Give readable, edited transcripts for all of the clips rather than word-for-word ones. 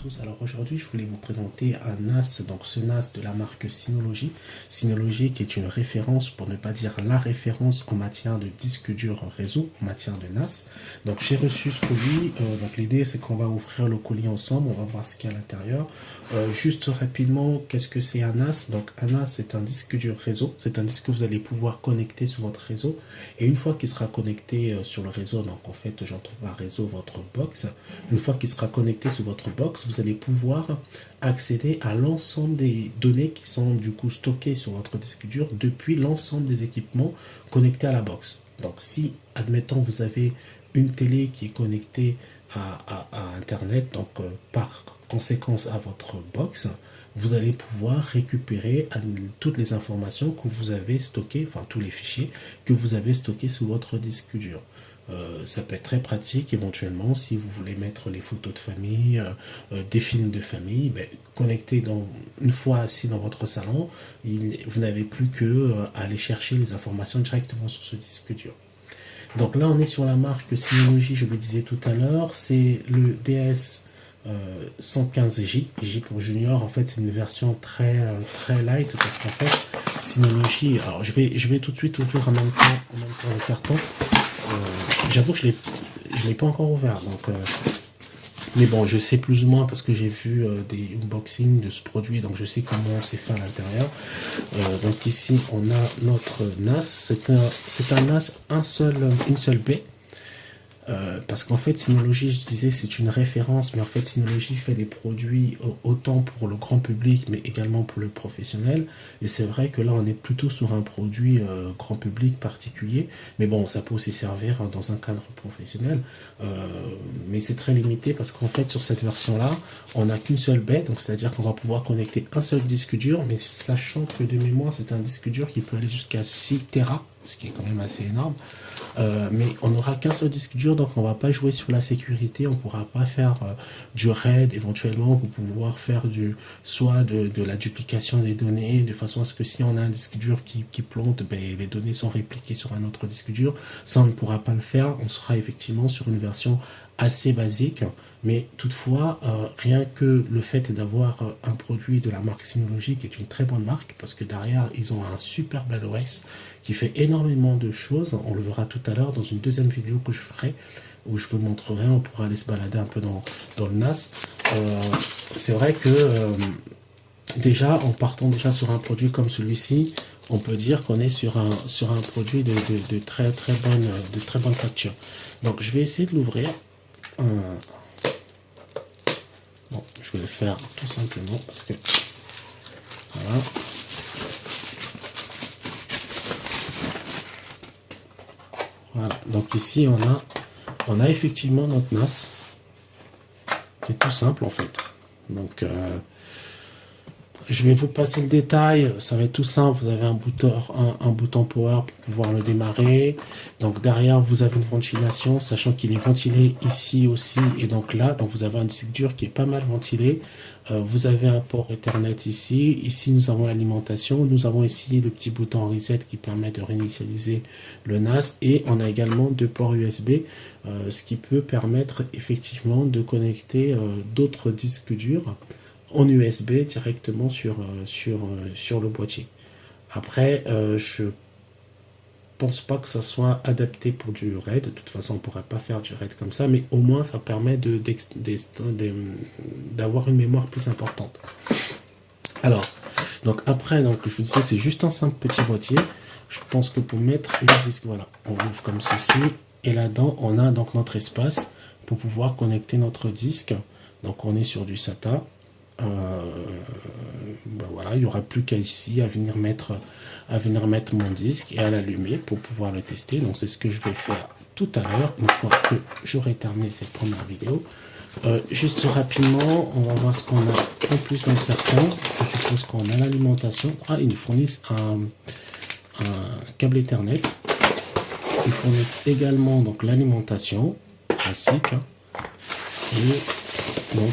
tous, alors aujourd'hui je voulais vous présenter un NAS, donc ce NAS de la marque Synology. Synology qui est une référence, pour ne pas dire la référence en matière de disque dur réseau, en matière de NAS. Donc j'ai reçu ce colis, donc l'idée c'est qu'on va ouvrir le colis ensemble, on va voir ce qu'il y a à l'intérieur. Juste rapidement, qu'est-ce que c'est un NAS? Donc un NAS c'est un disque dur réseau, c'est un disque que vous allez pouvoir connecter sur votre réseau. Et une fois qu'il sera connecté sur le réseau, donc en fait j'entends par réseau votre box, une fois qu'il sera connecté sur votre box, vous allez pouvoir accéder à l'ensemble des données qui sont du coup stockées sur votre disque dur depuis l'ensemble des équipements connectés à la box. Donc si, admettons, vous avez une télé qui est connectée à Internet, donc par conséquence à votre box, vous allez pouvoir récupérer toutes les informations que vous avez stockées, enfin tous les fichiers que vous avez stockés sur votre disque dur. Ça peut être très pratique éventuellement si vous voulez mettre les photos de famille, des films de famille, ben, connecté une fois assis dans votre salon, vous n'avez plus que à aller chercher les informations directement sur ce disque dur. Donc là on est sur la marque Synology, je le disais tout à l'heure, c'est le DS 115J, J pour Junior. En fait c'est une version très light parce qu'en fait Synology, alors je vais tout de suite ouvrir en même temps le carton. J'avoue que je l'ai pas encore ouvert, donc mais bon, je sais plus ou moins parce que j'ai vu des unboxings de ce produit, donc je sais comment c'est fait à l'intérieur. Donc ici on a notre NAS, c'est un NAS une seule baie. Parce qu'en fait Synology, je disais, c'est une référence, mais en fait Synology fait des produits autant pour le grand public mais également pour le professionnel, et c'est vrai que là on est plutôt sur un produit grand public particulier, mais bon ça peut aussi servir dans un cadre professionnel, mais c'est très limité parce qu'en fait sur cette version là on n'a qu'une seule baie, donc c'est à dire qu'on va pouvoir connecter un seul disque dur, mais sachant que de mémoire c'est un disque dur qui peut aller jusqu'à 6 Tera, ce qui est quand même assez énorme. Mais on n'aura qu'un seul disque dur, donc on va pas jouer sur la sécurité, on pourra pas faire du RAID éventuellement pour pouvoir faire soit de la duplication des données, de façon à ce que si on a un disque dur qui plante, ben, les données sont répliquées sur un autre disque dur. Ça on ne pourra pas le faire, on sera effectivement sur une version assez basique, mais toutefois rien que le fait d'avoir un produit de la marque Synology, qui est une très bonne marque, parce que derrière ils ont un super bel OS qui fait énormément de choses, on le verra tout à l'heure dans une deuxième vidéo que je ferai, où je vous montrerai, on pourra aller se balader un peu dans le NAS. C'est vrai que déjà en partant déjà sur un produit comme celui-ci, on peut dire qu'on est sur un produit de très bonne facture. Donc je vais essayer de l'ouvrir. Bon, je vais le faire tout simplement parce que voilà. Voilà, donc ici on a effectivement notre NAS. C'est tout simple en fait. Donc je vais vous passer le détail, ça va être tout simple. Vous avez un bouton power pour pouvoir le démarrer. Donc derrière vous avez une ventilation, sachant qu'il est ventilé ici aussi et donc là. Donc vous avez un disque dur qui est pas mal ventilé. Vous avez un port Ethernet ici. Ici nous avons l'alimentation. Nous avons ici le petit bouton reset qui permet de réinitialiser le NAS. Et on a également deux ports USB, ce qui peut permettre effectivement de connecter d'autres disques durs en USB directement sur le boîtier. Après, je pense pas que ça soit adapté pour du RAID. De toute façon, on pourrait pas faire du RAID comme ça, mais au moins ça permet d'avoir une mémoire plus importante. Alors, donc après, donc je vous disais, c'est juste un simple petit boîtier. Je pense que pour mettre le disque, voilà, on ouvre comme ceci, et là-dedans, on a donc notre espace pour pouvoir connecter notre disque. Donc on est sur du SATA. Ben voilà, il n'y aura plus qu'à ici à venir mettre mon disque et à l'allumer pour pouvoir le tester. Donc c'est ce que je vais faire tout à l'heure une fois que j'aurai terminé cette première vidéo. Juste rapidement, on va voir ce qu'on a en plus dans le carton. Je suppose qu'on a l'alimentation. Ah, ils nous fournissent un câble Ethernet. Ils fournissent également donc l'alimentation classique, hein. Et donc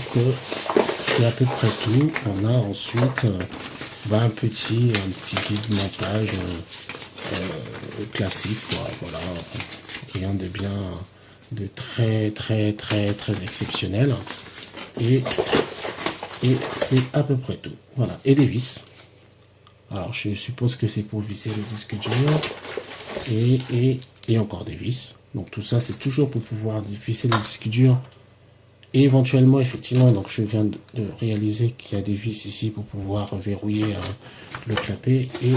c'est à peu près tout. On a ensuite un petit guide montage classique, quoi. Voilà, rien de bien, de très exceptionnel. Et Et c'est à peu près tout. Voilà. Et des vis. Alors, je suppose que c'est pour visser le disque dur. Et encore des vis. Donc, tout ça, c'est toujours pour pouvoir visser le disque dur. Et éventuellement, effectivement, donc je viens de réaliser qu'il y a des vis ici pour pouvoir verrouiller le clapet. Et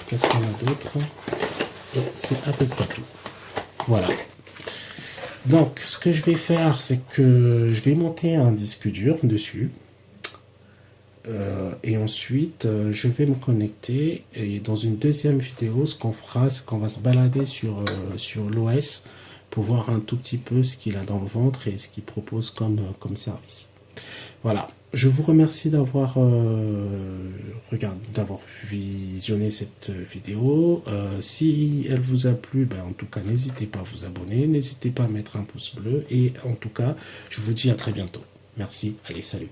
qu'est-ce qu'on a d'autre? Et c'est à peu près tout. Voilà. Donc, ce que je vais faire, c'est que je vais monter un disque dur dessus. Et ensuite, je vais me connecter. Et dans une deuxième vidéo, ce qu'on fera, c'est qu'on va se balader sur l'OS pour voir un tout petit peu ce qu'il a dans le ventre et ce qu'il propose comme service. Voilà. Je vous remercie d'avoir d'avoir visionné cette vidéo. Si elle vous a plu, ben, en tout cas, n'hésitez pas à vous abonner. N'hésitez pas à mettre un pouce bleu. Et en tout cas, je vous dis à très bientôt. Merci. Allez, salut.